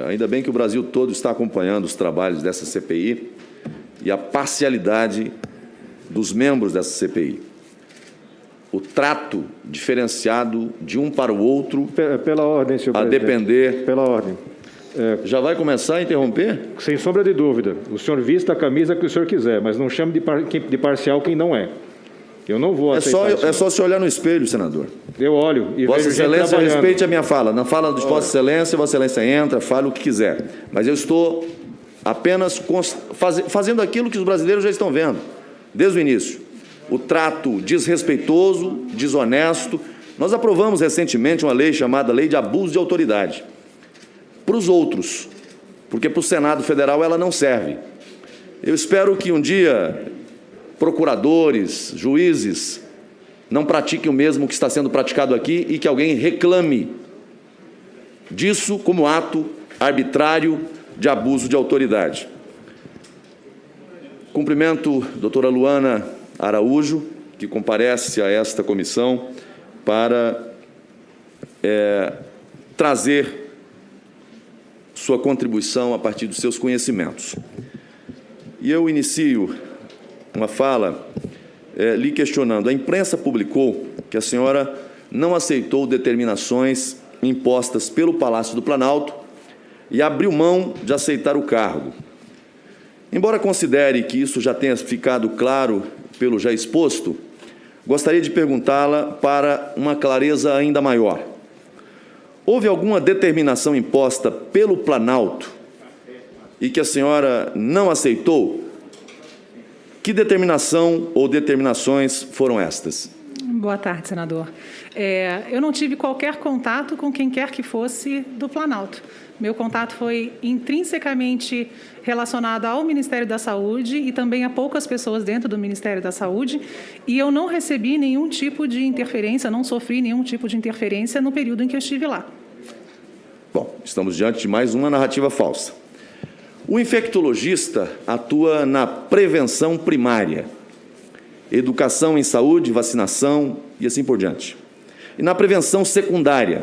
Ainda bem que o Brasil todo está acompanhando os trabalhos dessa CPI e a parcialidade dos membros dessa CPI. O trato diferenciado de um para o outro, pela ordem, senhor presidente. A depender... Pela ordem. Já vai começar a interromper? Sem sombra de dúvida. O senhor vista a camisa que o senhor quiser, mas não chame de parcial quem não é. Eu não vou aceitar isso. É só se olhar no espelho, senador. Eu olho e Vossa vejo gente Excelência, trabalhando. respeite a minha fala. Na fala de Vossa Excelência entra, fala o que quiser. Mas eu estou apenas fazendo aquilo que os brasileiros já estão vendo, desde o início. O trato desrespeitoso, desonesto. Nós aprovamos recentemente uma lei chamada Lei de Abuso de Autoridade. Para os outros, porque para o Senado Federal ela não serve. Eu espero que um dia procuradores, juízes, não pratiquem o mesmo que está sendo praticado aqui e que alguém reclame disso como ato arbitrário de abuso de autoridade. Cumprimento a doutora Luana Araújo, que comparece a esta comissão para trazer sua contribuição a partir dos seus conhecimentos. E eu inicio uma fala lhe questionando. A imprensa publicou que a senhora não aceitou determinações impostas pelo Palácio do Planalto e abriu mão de aceitar o cargo. Embora considere que isso já tenha ficado claro pelo já exposto, gostaria de perguntá-la para uma clareza ainda maior. Houve alguma determinação imposta pelo Planalto e que a senhora não aceitou? Que determinação ou determinações foram estas? Boa tarde, senador. Eu não tive qualquer contato com quem quer que fosse do Planalto. Meu contato foi intrinsecamente relacionado ao Ministério da Saúde e também a poucas pessoas dentro do Ministério da Saúde, e eu não recebi nenhum tipo de interferência, não sofri nenhum tipo de interferência no período em que eu estive lá. Bom, estamos diante de mais uma narrativa falsa. O infectologista atua na prevenção primária, educação em saúde, vacinação e assim por diante. E na prevenção secundária,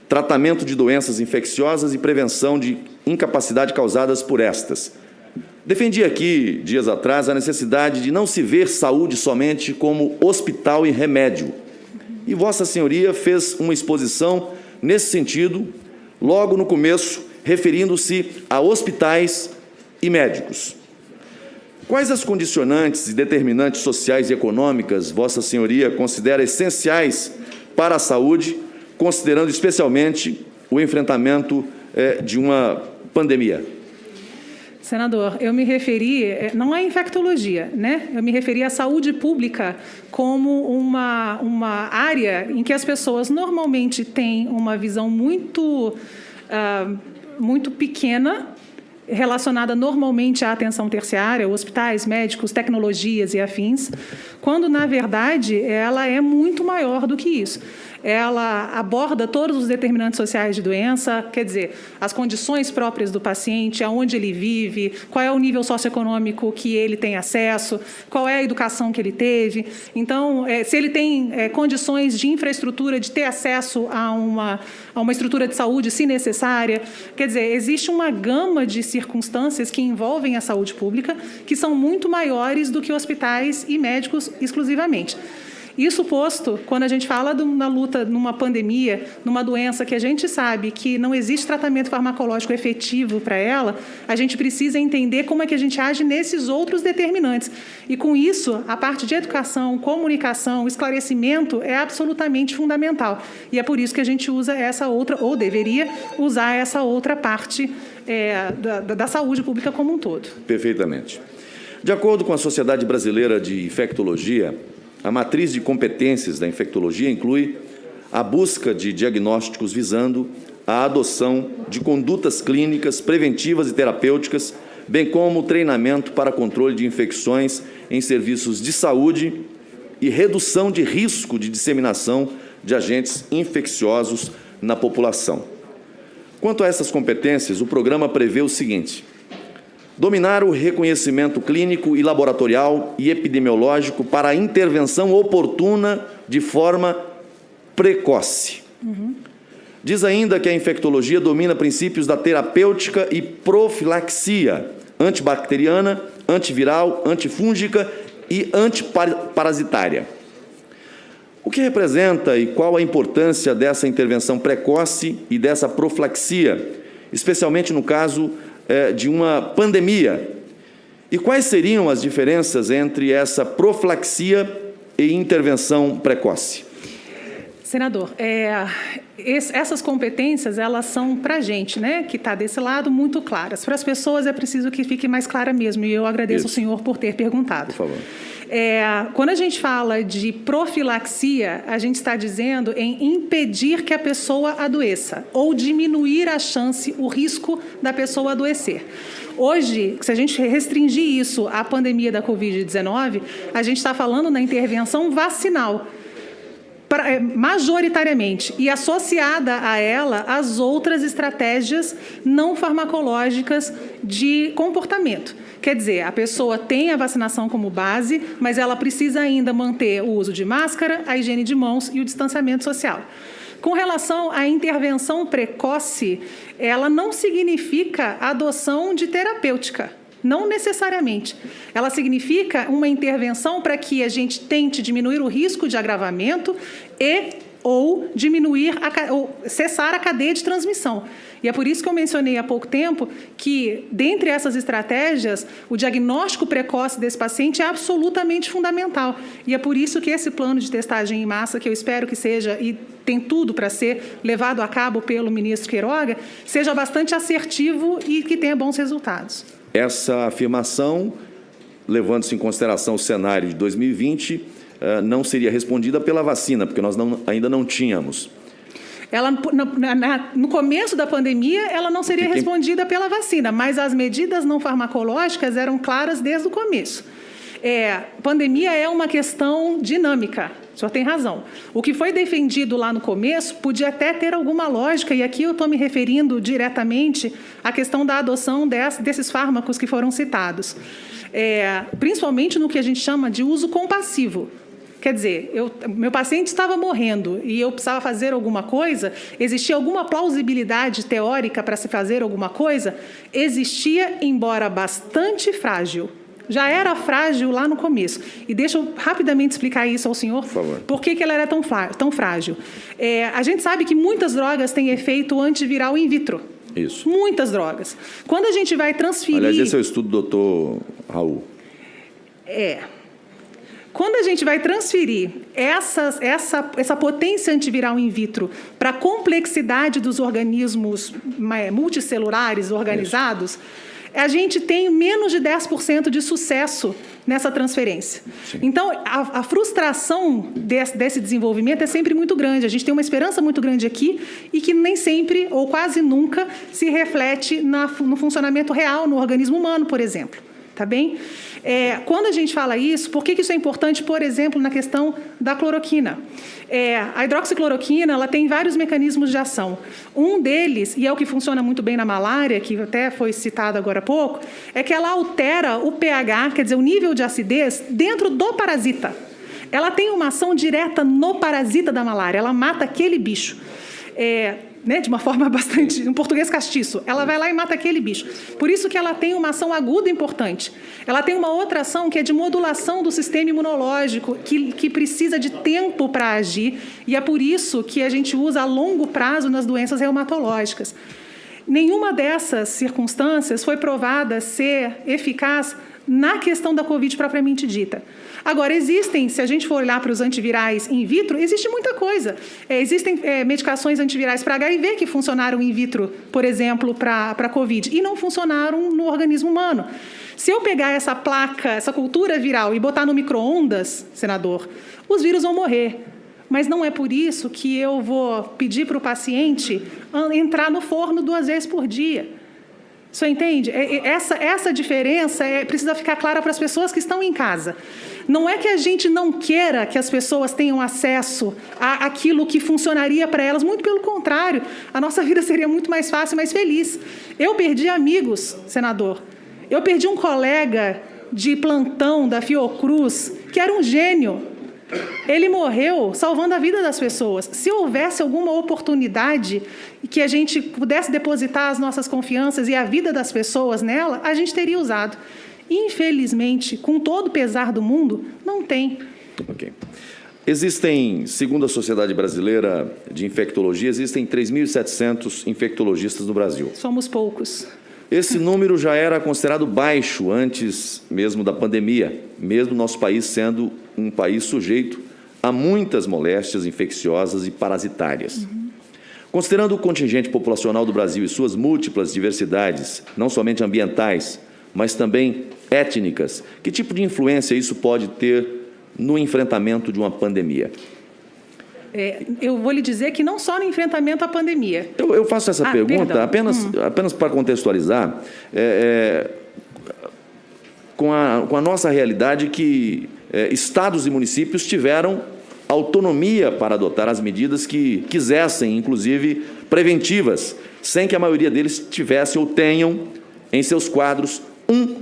tratamento de doenças infecciosas e prevenção de incapacidade causadas por estas. Defendi aqui, dias atrás, a necessidade de não se ver saúde somente como hospital e remédio. E Vossa Senhoria fez uma exposição nesse sentido, logo no começo, referindo-se a hospitais e médicos. Quais as condicionantes e determinantes sociais e econômicas Vossa Senhoria considera essenciais para a saúde, considerando especialmente o enfrentamento de uma pandemia? Senador, eu me referi, não é infectologia, né? Eu me referi à saúde pública como uma área em que as pessoas normalmente têm uma visão muito pequena, relacionada normalmente à atenção terciária, hospitais, médicos, tecnologias e afins, quando, na verdade, ela é muito maior do que isso. Ela aborda todos os determinantes sociais de doença, quer dizer, as condições próprias do paciente, aonde ele vive, qual é o nível socioeconômico que ele tem acesso, qual é a educação que ele teve. Então, se ele tem condições de infraestrutura, de ter acesso a uma estrutura de saúde, se necessária. Quer dizer, existe uma gama de circunstâncias que envolvem a saúde pública que são muito maiores do que hospitais e médicos exclusivamente. Isso posto, quando a gente fala na luta numa pandemia, numa doença que a gente sabe que não existe tratamento farmacológico efetivo para ela, a gente precisa entender como é que a gente age nesses outros determinantes. E, com isso, a parte de educação, comunicação, esclarecimento é absolutamente fundamental. E é por isso que a gente usa essa outra, ou deveria usar essa outra parte da saúde pública como um todo. Perfeitamente. De acordo com a Sociedade Brasileira de Infectologia, a matriz de competências da infectologia inclui a busca de diagnósticos visando a adoção de condutas clínicas, preventivas e terapêuticas, bem como o treinamento para controle de infecções em serviços de saúde e redução de risco de disseminação de agentes infecciosos na população. Quanto a essas competências, o programa prevê o seguinte: dominar o reconhecimento clínico e laboratorial e epidemiológico para a intervenção oportuna de forma precoce. Diz ainda que a infectologia domina princípios da terapêutica e profilaxia antibacteriana, antiviral, antifúngica e antiparasitária. O que representa e qual a importância dessa intervenção precoce e dessa profilaxia, especialmente no caso de uma pandemia? E quais seriam as diferenças entre essa profilaxia e intervenção precoce? Senador, essas competências, elas são para a gente, né, que está desse lado, muito claras. Para as pessoas é preciso que fique mais clara mesmo, e eu agradeço ao senhor por ter perguntado. Por favor. Quando a gente fala de profilaxia, a gente está dizendo em impedir que a pessoa adoeça ou diminuir a chance, o risco da pessoa adoecer. Hoje, se a gente restringir isso à pandemia da Covid-19, a gente está falando na intervenção vacinal, majoritariamente, e associada a ela as outras estratégias não farmacológicas de comportamento. Quer dizer, a pessoa tem a vacinação como base, mas ela precisa ainda manter o uso de máscara, a higiene de mãos e o distanciamento social. Com relação à intervenção precoce, ela não significa adoção de terapêutica. Não necessariamente. Ela significa uma intervenção para que a gente tente diminuir o risco de agravamento ou diminuir ou cessar a cadeia de transmissão. E é por isso que eu mencionei há pouco tempo que, dentre essas estratégias, o diagnóstico precoce desse paciente é absolutamente fundamental. E é por isso que esse plano de testagem em massa, que eu espero que seja, e tem tudo para ser levado a cabo pelo ministro Queiroga, seja bastante assertivo e que tenha bons resultados. Essa afirmação, levando-se em consideração o cenário de 2020, não seria respondida pela vacina, porque nós ainda não tínhamos. No começo da pandemia, ela não seria respondida pela vacina, mas as medidas não farmacológicas eram claras desde o começo. Pandemia é uma questão dinâmica, o senhor tem razão. O que foi defendido lá no começo podia até ter alguma lógica, e aqui eu estou me referindo diretamente à questão da adoção desses fármacos que foram citados, principalmente no que a gente chama de uso compassivo. Quer dizer, meu paciente estava morrendo e eu precisava fazer alguma coisa, existia alguma plausibilidade teórica para se fazer alguma coisa? Existia, embora bastante frágil. Já era frágil lá no começo. E deixa eu rapidamente explicar isso ao senhor. Por favor. Por que ela era tão frágil? A gente sabe que muitas drogas têm efeito antiviral in vitro. Isso. Muitas drogas. Quando a gente vai transferir... Aliás, esse é o estudo do doutor Raul. Quando a gente vai transferir essa potência antiviral in vitro para a complexidade dos organismos multicelulares organizados, a gente tem menos de 10% de sucesso nessa transferência. Sim. Então, a frustração desse desenvolvimento é sempre muito grande. A gente tem uma esperança muito grande aqui e que nem sempre, ou quase nunca, se reflete no funcionamento real, no organismo humano, por exemplo. Tá bem? Quando a gente fala isso, por que isso é importante, por exemplo, na questão da cloroquina? A hidroxicloroquina, ela tem vários mecanismos de ação. Um deles, e é o que funciona muito bem na malária, que até foi citado agora há pouco, é que ela altera o pH, quer dizer, o nível de acidez, dentro do parasita. Ela tem uma ação direta no parasita da malária, ela mata aquele bicho. De uma forma bastante, um português castiço, ela vai lá e mata aquele bicho. Por isso que ela tem uma ação aguda importante. Ela tem uma outra ação que é de modulação do sistema imunológico, que precisa de tempo para agir, e é por isso que a gente usa a longo prazo nas doenças reumatológicas. Nenhuma dessas circunstâncias foi provada ser eficaz na questão da Covid propriamente dita. Agora, se a gente for olhar para os antivirais in vitro, existe muita coisa. Existem medicações antivirais para HIV que funcionaram in vitro, por exemplo, para a Covid, e não funcionaram no organismo humano. Se eu pegar essa placa, essa cultura viral, e botar no micro-ondas, senador, os vírus vão morrer. Mas não é por isso que eu vou pedir para o paciente entrar no forno 2 vezes por dia. O senhor entende? Essa diferença precisa ficar clara para as pessoas que estão em casa. Não é que a gente não queira que as pessoas tenham acesso àquilo que funcionaria para elas, muito pelo contrário, a nossa vida seria muito mais fácil, mais feliz. Eu perdi amigos, senador. Eu perdi um colega de plantão da Fiocruz, que era um gênio. Ele morreu salvando a vida das pessoas. Se houvesse alguma oportunidade que a gente pudesse depositar as nossas confianças e a vida das pessoas nela, a gente teria usado. Infelizmente, com todo o pesar do mundo, não tem. Ok. Existem, segundo a Sociedade Brasileira de Infectologia, existem 3.700 infectologistas no Brasil. Somos poucos. Esse número já era considerado baixo antes mesmo da pandemia, mesmo nosso país sendo um país sujeito a muitas moléstias infecciosas e parasitárias. Considerando o contingente populacional do Brasil e suas múltiplas diversidades, não somente ambientais, mas também étnicas, que tipo de influência isso pode ter no enfrentamento de uma pandemia? Eu vou lhe dizer que não só no enfrentamento à pandemia. Eu faço essa pergunta apenas para contextualizar, com a nossa realidade que estados e municípios tiveram autonomia para adotar as medidas que quisessem, inclusive preventivas, sem que a maioria deles tivesse ou tenham em seus quadros um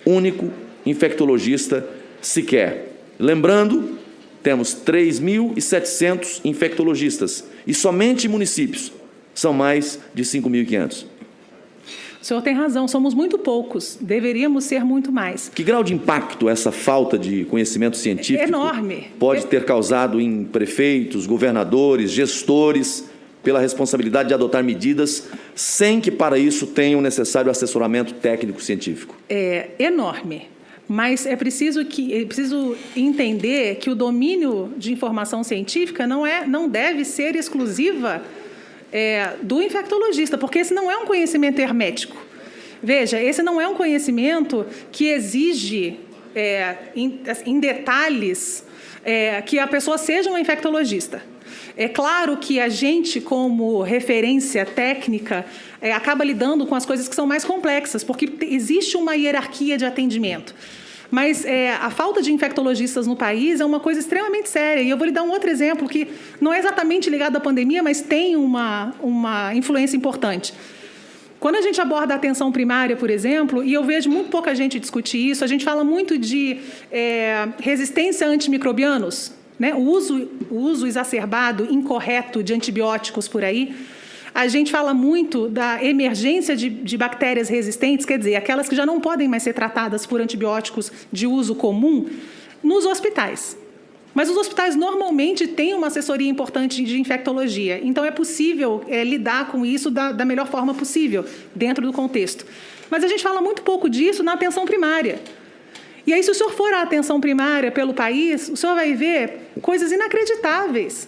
único infectologista sequer. Lembrando, temos 3.700 infectologistas e somente municípios são mais de 5.500. O senhor tem razão, somos muito poucos, deveríamos ser muito mais. Que grau de impacto essa falta de conhecimento científico enorme pode ter causado em prefeitos, governadores, gestores, pela responsabilidade de adotar medidas sem que para isso tenham o necessário assessoramento técnico-científico? É enorme. Mas é preciso entender que o domínio de informação científica não deve ser exclusiva do infectologista, porque esse não é um conhecimento hermético. Veja, esse não é um conhecimento que exige, em detalhes, que a pessoa seja um infectologista. É claro que a gente, como referência técnica, acaba lidando com as coisas que são mais complexas, porque existe uma hierarquia de atendimento. Mas a falta de infectologistas no país é uma coisa extremamente séria. E eu vou lhe dar um outro exemplo que não é exatamente ligado à pandemia, mas tem uma influência importante. Quando a gente aborda a atenção primária, por exemplo, e eu vejo muito pouca gente discutir isso, a gente fala muito de resistência a antimicrobianos, né? O uso exacerbado, incorreto de antibióticos por aí. A gente fala muito da emergência de bactérias resistentes, quer dizer, aquelas que já não podem mais ser tratadas por antibióticos de uso comum, nos hospitais. Mas os hospitais normalmente têm uma assessoria importante de infectologia, então é possível lidar com isso da melhor forma possível, dentro do contexto. Mas a gente fala muito pouco disso na atenção primária. E aí, se o senhor for à atenção primária pelo país, o senhor vai ver coisas inacreditáveis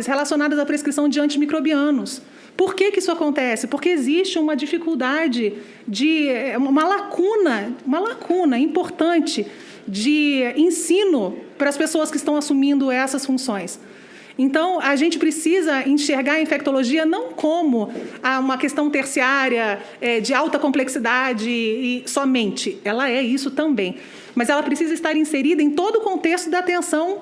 relacionadas à prescrição de antimicrobianos. Por que isso acontece? Porque existe uma dificuldade, uma lacuna importante de ensino para as pessoas que estão assumindo essas funções. Então, a gente precisa enxergar a infectologia não como uma questão terciária, de alta complexidade e somente. Ela é isso também. Mas ela precisa estar inserida em todo o contexto da atenção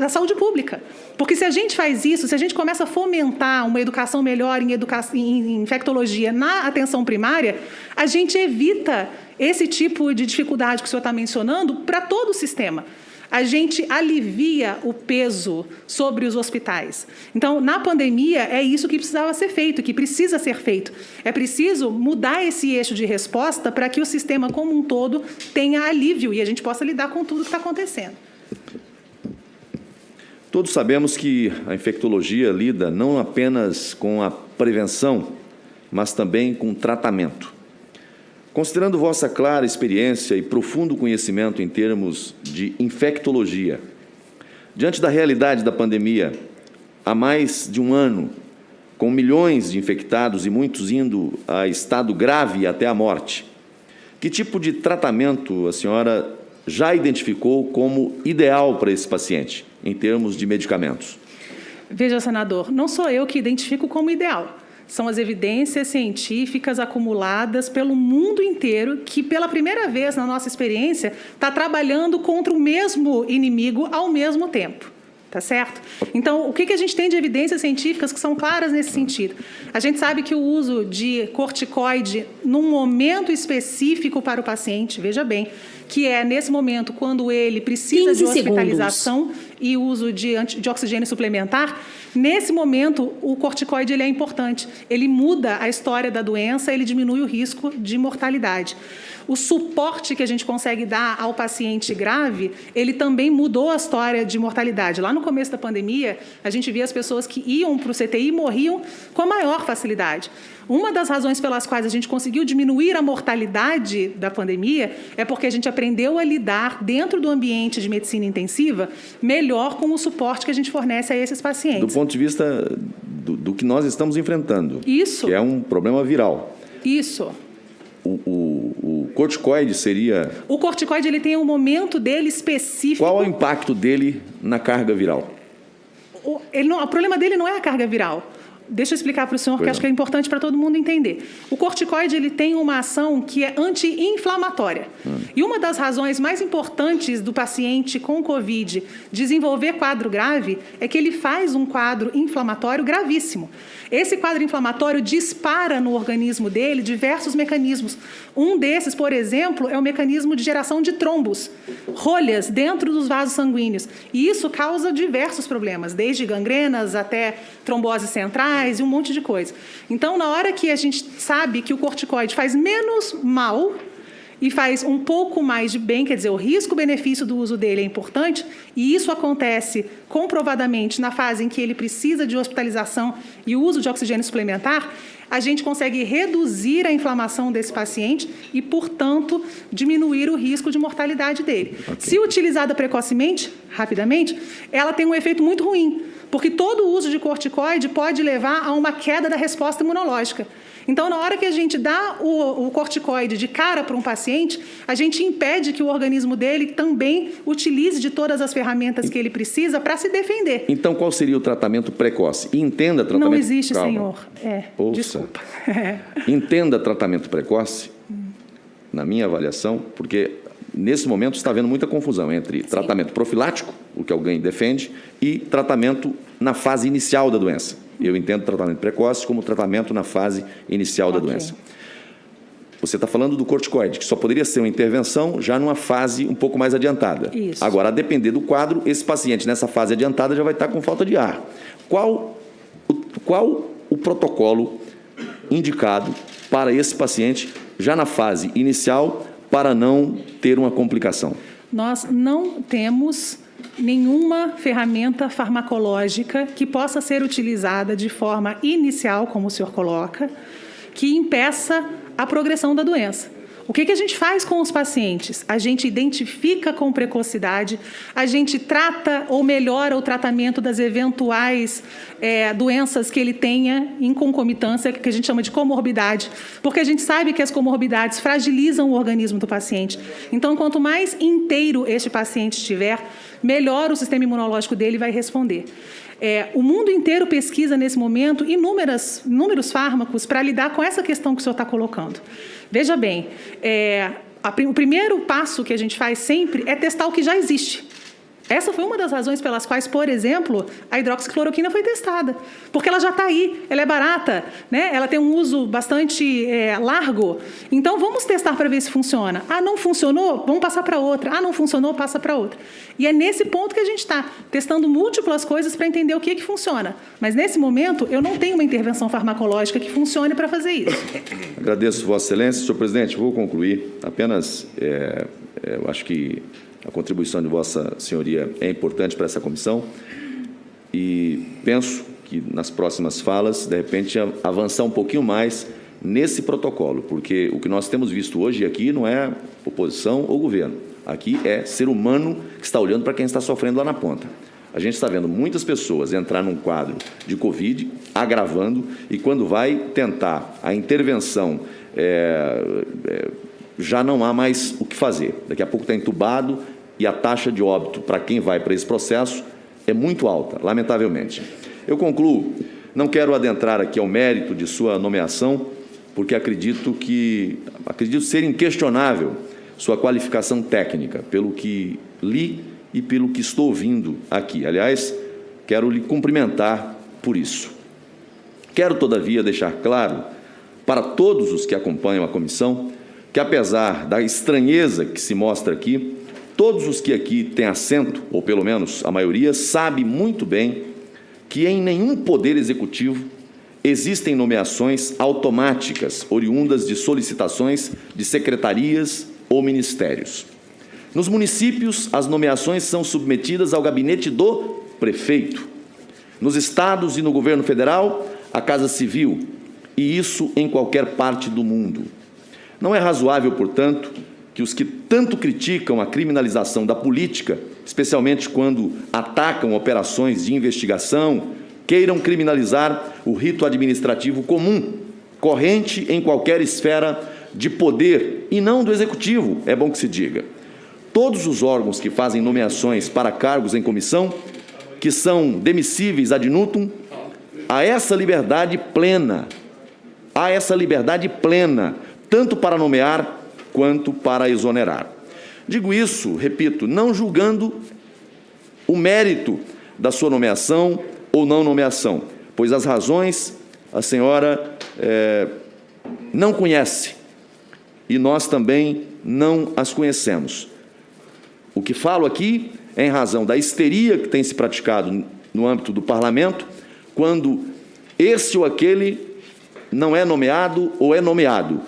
da saúde pública. Porque se a gente faz isso, se a gente começa a fomentar uma educação melhor em infectologia na atenção primária, a gente evita esse tipo de dificuldade que o senhor está mencionando para todo o sistema. A gente alivia o peso sobre os hospitais. Então, na pandemia, é isso que precisava ser feito, que precisa ser feito. É preciso mudar esse eixo de resposta para que o sistema como um todo tenha alívio e a gente possa lidar com tudo que está acontecendo. Todos sabemos que a infectologia lida não apenas com a prevenção, mas também com o tratamento. Considerando vossa clara experiência e profundo conhecimento em termos de infectologia, diante da realidade da pandemia, há mais de um ano, com milhões de infectados e muitos indo a estado grave e até a morte, que tipo de tratamento a senhora já identificou como ideal para esse paciente, em termos de medicamentos? Veja, senador, não sou eu que identifico como ideal. São as evidências científicas acumuladas pelo mundo inteiro que, pela primeira vez na nossa experiência, está trabalhando contra o mesmo inimigo ao mesmo tempo. Tá certo? Então, o que a gente tem de evidências científicas que são claras nesse sentido? A gente sabe que o uso de corticoide num momento específico para o paciente, veja bem, que é, nesse momento, quando ele precisa de 15 hospitalização e uso de oxigênio suplementar, nesse momento, o corticoide ele é importante. Ele muda a história da doença, ele diminui o risco de mortalidade. O suporte que a gente consegue dar ao paciente grave, ele também mudou a história de mortalidade. Lá no começo da pandemia, a gente via as pessoas que iam para o CTI e morriam com a maior facilidade. Uma das razões pelas quais a gente conseguiu diminuir a mortalidade da pandemia é porque a gente aprendeu a lidar, dentro do ambiente de medicina intensiva, melhor com o suporte que a gente fornece a esses pacientes. Do ponto de vista do que nós estamos enfrentando. Isso. Que é um problema viral. Isso. O corticoide seria... O corticoide ele tem um momento dele específico. Qual é o impacto dele na carga viral? O problema dele não é a carga viral. Deixa eu explicar para o senhor, que acho que é importante para todo mundo entender. O corticoide ele tem uma ação que é anti-inflamatória. E uma das razões mais importantes do paciente com COVID desenvolver quadro grave é que ele faz um quadro inflamatório gravíssimo. Esse quadro inflamatório dispara no organismo dele diversos mecanismos. Um desses, por exemplo, é o mecanismo de geração de trombos, rolhas dentro dos vasos sanguíneos. E isso causa diversos problemas, desde gangrenas até tromboses centrais e um monte de coisa. Então, na hora que a gente sabe que o corticoide faz menos mal e faz um pouco mais de bem, quer dizer, o risco-benefício do uso dele é importante, e isso acontece comprovadamente na fase em que ele precisa de hospitalização e uso de oxigênio suplementar, a gente consegue reduzir a inflamação desse paciente e, portanto, diminuir o risco de mortalidade dele. Okay. Se utilizada precocemente, rapidamente, ela tem um efeito muito ruim, porque todo o uso de corticoide pode levar a uma queda da resposta imunológica. Então, na hora que a gente dá o corticoide de cara para um paciente, a gente impede que o organismo dele também utilize de todas as ferramentas que ele precisa para se defender. Então, qual seria o tratamento precoce? Entenda tratamento... Não existe, Calma. senhor. Desculpa. Entenda tratamento precoce, na minha avaliação, porque nesse momento está havendo muita confusão entre tratamento profilático, o que alguém defende, e tratamento na fase inicial da doença. Eu entendo tratamento precoce como tratamento na fase inicial da doença. Você está falando do corticoide, que só poderia ser uma intervenção já numa fase um pouco mais adiantada. Isso. Agora, a depender do quadro, esse paciente nessa fase adiantada já vai estar com falta de ar. Qual o protocolo indicado para esse paciente já na fase inicial para não ter uma complicação? Nós não temos nenhuma ferramenta farmacológica que possa ser utilizada de forma inicial, como o senhor coloca, que impeça a progressão da doença. O que a gente faz com os pacientes? A gente identifica com precocidade, a gente trata ou melhora o tratamento das eventuais doenças que ele tenha em concomitância, que a gente chama de comorbidade, porque a gente sabe que as comorbidades fragilizam o organismo do paciente. Então, quanto mais inteiro este paciente estiver, melhor o sistema imunológico dele vai responder. O mundo inteiro pesquisa, nesse momento, inúmeros fármacos para lidar com essa questão que o senhor está colocando. Veja bem, o primeiro passo que a gente faz sempre é testar o que já existe. Essa foi uma das razões pelas quais, por exemplo, a hidroxicloroquina foi testada. Porque ela já está aí, ela é barata, né? Ela tem um uso bastante largo. Então, vamos testar para ver se funciona. Ah, não funcionou? Vamos passar para outra. Ah, não funcionou? Passa para outra. E é nesse ponto que a gente está, testando múltiplas coisas para entender o que que funciona. Mas, nesse momento, eu não tenho uma intervenção farmacológica que funcione para fazer isso. Agradeço, Vossa Excelência. Senhor presidente, vou concluir. Apenas, eu acho que a contribuição de Vossa Senhoria é importante para essa comissão e penso que nas próximas falas, de repente, avançar um pouquinho mais nesse protocolo, porque o que nós temos visto hoje aqui não é oposição ou governo. Aqui é ser humano que está olhando para quem está sofrendo lá na ponta. A gente está vendo muitas pessoas entrar num quadro de Covid, agravando, e quando vai tentar a intervenção, já não há mais o que fazer. Daqui a pouco está entubado e a taxa de óbito para quem vai para esse processo é muito alta, lamentavelmente. Eu concluo, não quero adentrar aqui ao mérito de sua nomeação, porque acredito ser inquestionável sua qualificação técnica, pelo que li e pelo que estou ouvindo aqui. Aliás, quero lhe cumprimentar por isso. Quero, todavia, deixar claro para todos os que acompanham a comissão que, apesar da estranheza que se mostra aqui, todos os que aqui têm assento, ou pelo menos a maioria, sabe muito bem que em nenhum poder executivo existem nomeações automáticas oriundas de solicitações de secretarias ou ministérios. Nos municípios, as nomeações são submetidas ao gabinete do prefeito. Nos estados e no governo federal, a Casa Civil, e isso em qualquer parte do mundo. Não é razoável, portanto, que os que tanto criticam a criminalização da política, especialmente quando atacam operações de investigação, queiram criminalizar o rito administrativo comum, corrente em qualquer esfera de poder, e não do executivo, é bom que se diga. Todos os órgãos que fazem nomeações para cargos em comissão, que são demissíveis ad nutum, há essa liberdade plena, tanto para nomear quanto para exonerar. Digo isso, repito, não julgando o mérito da sua nomeação ou não nomeação, pois as razões a senhora não conhece e nós também não as conhecemos. O que falo aqui é em razão da histeria que tem se praticado no âmbito do parlamento, quando esse ou aquele não é nomeado ou é nomeado.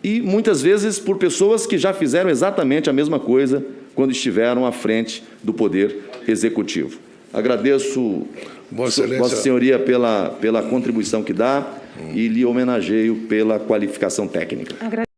E, muitas vezes, por pessoas que já fizeram exatamente a mesma coisa quando estiveram à frente do Poder Executivo. Agradeço, Vossa Senhoria, pela contribuição que dá e lhe homenageio pela qualificação técnica.